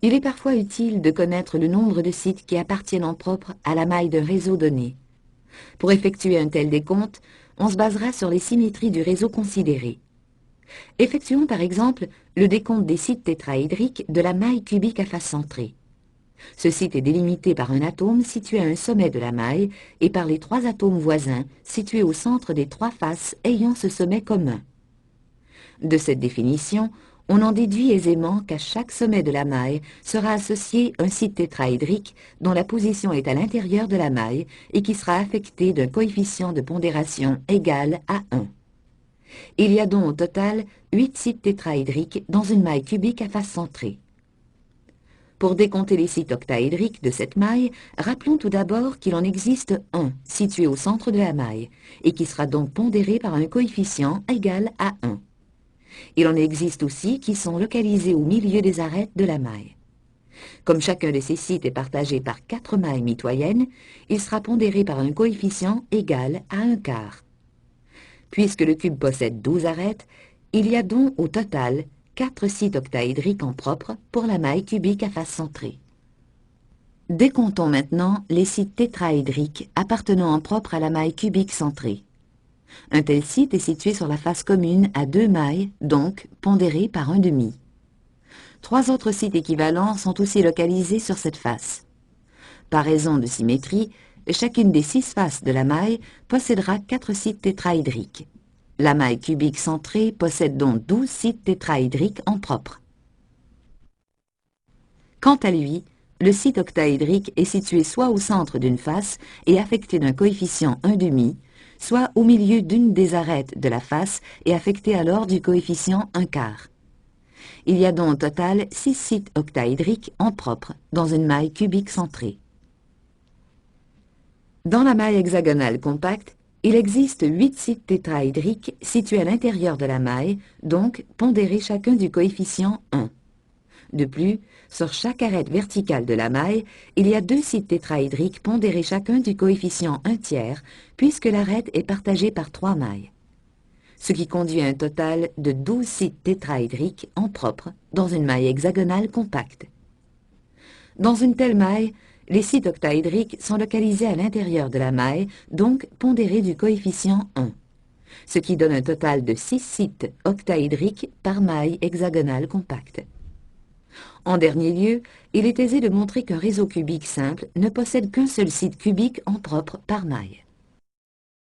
Il est parfois utile de connaître le nombre de sites qui appartiennent en propre à la maille d'un réseau donné. Pour effectuer un tel décompte, on se basera sur les symétries du réseau considéré. Effectuons par exemple le décompte des sites tétraédriques de la maille cubique à face centrée. Ce site est délimité par un atome situé à un sommet de la maille et par les 3 atomes voisins situés au centre des 3 faces ayant ce sommet commun. De cette définition, on en déduit aisément qu'à chaque sommet de la maille sera associé un site tétraédrique dont la position est à l'intérieur de la maille et qui sera affecté d'un coefficient de pondération égal à 1. Il y a donc au total 8 sites tétraédriques dans une maille cubique à face centrée. Pour décompter les sites octaédriques de cette maille, rappelons tout d'abord qu'il en existe un situé au centre de la maille et qui sera donc pondéré par un coefficient égal à 1. Il en existe aussi qui sont localisés au milieu des arêtes de la maille. Comme chacun de ces sites est partagé par 4 mailles mitoyennes, il sera pondéré par un coefficient égal à 1/4. Puisque le cube possède 12 arêtes, il y a donc au total 4 sites octaédriques en propre pour la maille cubique à face centrée. Décomptons maintenant les sites tétraédriques appartenant en propre à la maille cubique centrée. Un tel site est situé sur la face commune à 2 mailles, donc pondéré par 1/2. 3 autres sites équivalents sont aussi localisés sur cette face. Par raison de symétrie, chacune des 6 faces de la maille possédera 4 sites tétraédriques. La maille cubique centrée possède donc 12 sites tétraédriques en propre. Quant à lui, le site octaédrique est situé soit au centre d'une face et affecté d'un coefficient 1/2, soit au milieu d'une des arêtes de la face et affecté alors du coefficient 1/4. Il y a donc au total 6 sites octaédriques en propre dans une maille cubique centrée. Dans la maille hexagonale compacte, il existe 8 sites tétraédriques situés à l'intérieur de la maille, donc pondérés chacun du coefficient 1. De plus, sur chaque arête verticale de la maille, il y a 2 sites tétraédriques pondérés chacun du coefficient 1/3, puisque l'arête est partagée par 3 mailles. Ce qui conduit à un total de 12 sites tétraédriques en propre dans une maille hexagonale compacte. Dans une telle maille, les sites octaédriques sont localisés à l'intérieur de la maille, donc pondérés du coefficient 1, ce qui donne un total de 6 sites octaédriques par maille hexagonale compacte. En dernier lieu, il est aisé de montrer qu'un réseau cubique simple ne possède qu'un seul site cubique en propre par maille.